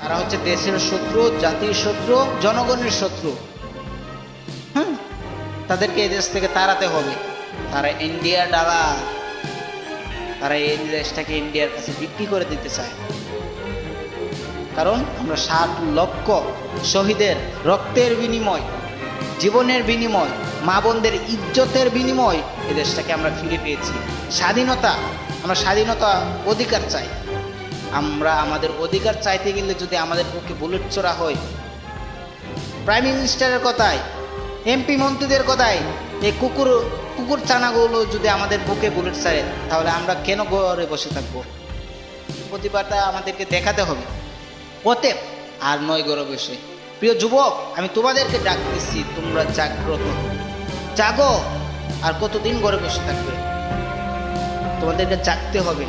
তারা হচ্ছে দেশের শত্রু, জাতির শত্রু, জনগণের শত্রু। হ্যাঁ, তাদেরকে এই দেশ থেকে তাড়াতে হবে। তারা ইন্ডিয়ার দালাল, তারা এই দেশটাকে ইন্ডিয়ার কাছে বিক্রি করে দিতে চায়। কারণ আমরা 7 লক্ষ শহীদের রক্তের বিনিময়, জীবনের বিনিময়, মা বোনদের ইজ্জতের বিনিময় এই দেশটাকে আমরা ফিরে পেয়েছি। স্বাধীনতা, আমরা স্বাধীনতা অধিকার চাই। আমরা আমাদের অধিকার চাইতে গেলে যদি আমাদের পক্ষে বুলেট ছোড়া হয়, প্রাইম মিনিস্টারের কথায়, এমপি মন্ত্রীদের কথায়, এই কুকুর চানাগুলো যদি আমাদের বুকে বুলেট ছাড়ে, তাহলে আমরা কেন ঘরে বসে থাকবো? প্রতিবাদটা আমাদেরকে দেখাতে হবে। অতএব আর নয় ঘরে বসে। প্রিয় যুবক, আমি তোমাদেরকে ডাক দিচ্ছি, তোমরা জাগ্রত, জাগো। আর কতদিন ঘরে বসে থাকবে? তোমাদেরকে জাগতে হবে,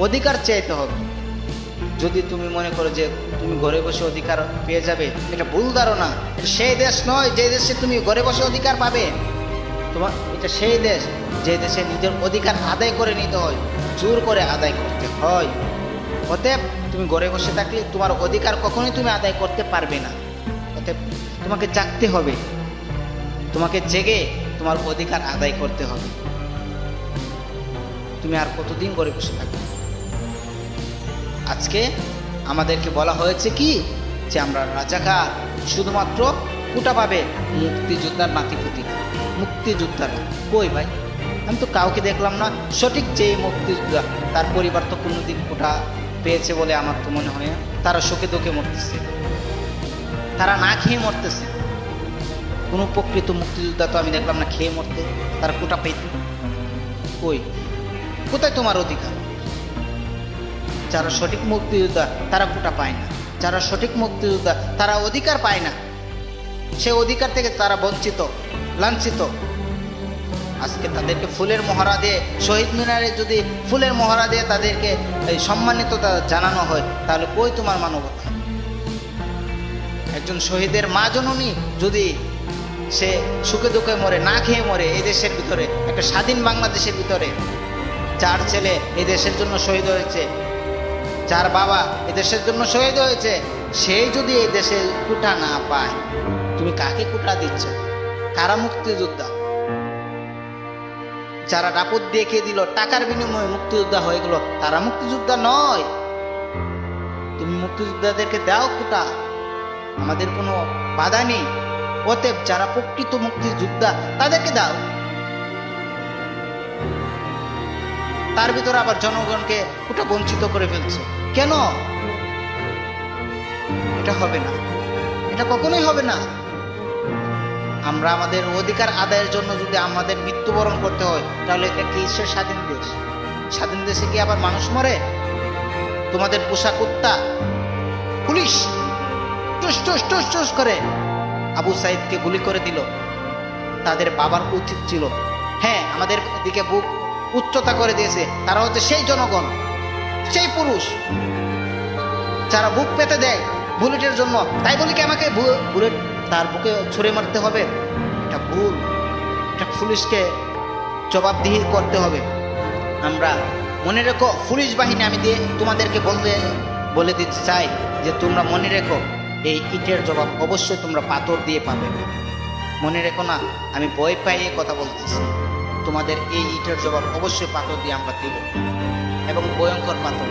অধিকার চাইতে হবে। যদি তুমি মনে করো যে তুমি ঘরে বসে অধিকার পেয়ে যাবে, এটা ভুল ধারণা। এটা সেই দেশ নয় যে দেশে তুমি ঘরে বসে অধিকার পাবে। তোমার এটা সেই দেশ যে দেশে নিজের অধিকার আদায় করে নিতে হয়, জোর করে আদায় করতে হয়। অতএব তুমি ঘরে বসে থাকলে তোমার অধিকার কখনোই তুমি আদায় করতে পারবে না। অতএব তোমাকে জাগতে হবে, তোমাকে জেগে তোমার অধিকার আদায় করতে হবে। তুমি আর কতদিন ঘরে বসে থাকবে? আজকে আমাদেরকে বলা হয়েছে কি যে আমরা রাজাকার, শুধুমাত্র কোটা পাবে মুক্তিযোদ্ধার নাতিপুতি, মুক্তিযোদ্ধারা। কই ভাই? আমি তো কাউকে দেখলাম না। সঠিক যে মুক্তিযোদ্ধা, তার পরিবার তো কোনোদিন কোটা পেয়েছে বলে আমার তো মনে হয় না। তারা শোকে দুঃখে মরতেছে, তারা না খেয়ে মরতেছে। কোনো প্রকৃত মুক্তিযোদ্ধা তো আমি দেখলাম না খেয়ে মরতে, তারা কোটা পেত। কই? কোথায় তোমার অধিকার? যারা সঠিক মুক্তিযোদ্ধা তারা কোটা পায় না, যারা সঠিক মুক্তিযোদ্ধা তারা অধিকার পায় না। সে অধিকার থেকে তারা বঞ্চিত, লাঞ্ছিত। আজকে তাদেরকে ফুলের মহড়া দিয়ে, শহীদ মিনারে যদি ফুলের মহড়া দিয়ে তাদেরকে সম্মানিত জানানো হয়, তাহলে কই তোমার মানবতা? একজন শহীদের মা জননী যদি সে সুখে দুঃখে মরে, না খেয়ে মরে এই দেশের ভিতরে, একটা স্বাধীন বাংলাদেশের ভিতরে, যার ছেলে এই দেশের জন্য শহীদ হয়েছে, যার বাবা এই দেশের জন্য শহীদ হয়েছে, সেই যদি এই দেশে কোটা না পায়, তুমি কাকে কোটা দিচ্ছ? কারা মুক্তিযোদ্ধা? যারা রাপদ দিয়ে খেয়ে দিল, টাকার বিনিময়ে মুক্তিযোদ্ধা হয়ে গেল, তারা মুক্তিযোদ্ধা নয়। তুমি মুক্তিযোদ্ধাদেরকে দাও কোটা, আমাদের কোনো বাধা নেই। অতএব যারা প্রকৃত মুক্তিযোদ্ধা তাদেরকে দাও। তার ভিতরে আবার জনগণকে কোটা বঞ্চিত করে ফেলছে কেন? এটা হবে না, এটা কখনোই হবে না। আমরা আমাদের অধিকার আদায়ের জন্য যদি আমাদের মৃত্যুবরণ করতে হয়, তাহলে এটা কি সে স্বাধীন দেশ? স্বাধীন দেশে কি আবার মানুষ মরে? তোমাদের পোষা কুত্তা পুলিশ টুস টুস টুস টুস করে আবু সাইদকে গুলি করে দিল। তাদের বাবার উচিত ছিল, হ্যাঁ, আমাদের দিকে বুক উচ্চতা করে দিয়েছে। তারা হচ্ছে সেই জনগণ, সেই পুরুষ যারা বুক পেতে দেয় বুলেটের জন্য। তাই বলি কি আমাকে বুলেট তার বুকে ছুঁড়ে মারতে হবে? এটা ভুল। এটা পুলিশকে জবাবদিহি করতে হবে। আমরা মনে রেখো, পুলিশ বাহিনী আমি তোমাদেরকে বলে দিতে চাই যে তোমরা মনে রেখো, এই ইটের জবাব অবশ্যই তোমরা পাথর দিয়ে পাবে। মনে রেখো না, আমি ভয় পাইয়ে কথা বলতেছি। তোমাদের এই ইটের জবাব অবশ্যই পাথর দিয়ে আমরা দেব, এবং ভয়ঙ্কর পাথর,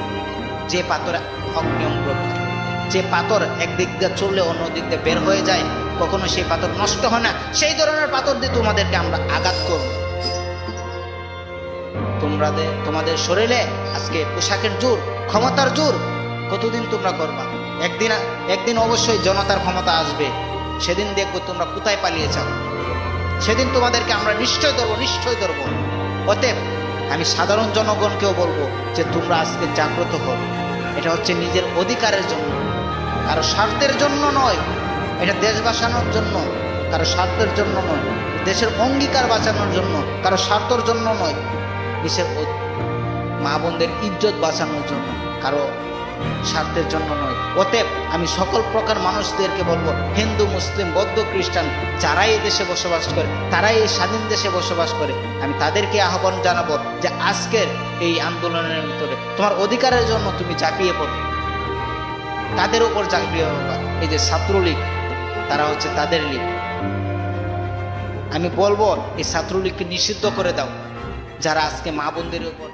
যে পাথরে অগ্নিয়ম প্রকার, যে পাথর একদিক দিয়ে চললে অন্য দিক দিয়ে বের হয়ে যায়, কখনো সেই পাথর নষ্ট হয় না, সেই ধরনের পাথর দিয়ে তোমাদেরকে আমরা আঘাত করব। তোমাদের শরীরে আজকে পোশাকের জোর, ক্ষমতার জোর, কতদিন তোমরা করবা? একদিন অবশ্যই জনতার ক্ষমতা আসবে, সেদিন দেখবো তোমরা কোথায় পালিয়ে যাও। সেদিন তোমাদেরকে আমরা নিশ্চয় ধরবো। অতএব আমি সাধারণ জনগণকেও বলবো যে তোমরা আজকে জাগ্রত হও। এটা হচ্ছে নিজের অধিকারের জন্য, কারো স্বার্থের জন্য নয়। এটা দেশ বাঁচানোর জন্য, কারো স্বার্থের জন্য নয়। দেশের অঙ্গীকার বাঁচানোর জন্য, কারো স্বার্থের জন্য নয়। দেশের মা বোনদের ইজ্জত বাঁচানোর জন্য, কারো স্বার্থের জন্য নয়। অতএব আমি সকল প্রকার মানুষদেরকে বলবো, হিন্দু, মুসলিম, বৌদ্ধ, খ্রিস্টান, যারাই এই দেশে বসবাস করে, তারাই এই স্বাধীন দেশে বসবাস করে, আমি তাদেরকে আহ্বান জানাবো যে আজকের এই আন্দোলনের ভিতরে তোমার অধিকারের জন্য তুমি ঝাঁপিয়ে পড়ো। তাদের উপর চাকরি এই যে ছাত্রলীগ, তারা হচ্ছে তাদের লীগ। আমি বলবো এই ছাত্রলীগকে নিষিদ্ধ করে দাও। যারা আজকে মা বোনদের উপর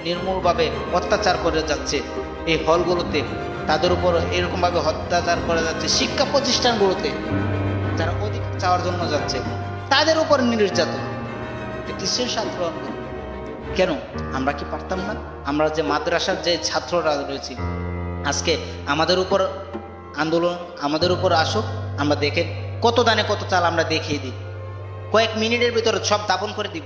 নির্মূলভাবে অত্যাচার করে যাচ্ছে এই হলগুলোতে, তাদের উপর এরকমভাবে অত্যাচার করে যাচ্ছে শিক্ষা প্রতিষ্ঠানগুলোতে, যারা অধিকার চাওয়ার জন্য যাচ্ছে তাদের উপর নির্যাতন, কিসের ছাত্র আন্দোলন? কেন আমরা কি পারতাম না? আমরা যে মাদ্রাসার যে ছাত্ররা রয়েছি, আজকে আমাদের উপর আন্দোলন, আমাদের উপর আসুক, আমরা দেখে কত দানে কত চাল আমরা দেখিয়ে দিই, কয়েক মিনিটের ভিতরে সব দাপন করে দিব।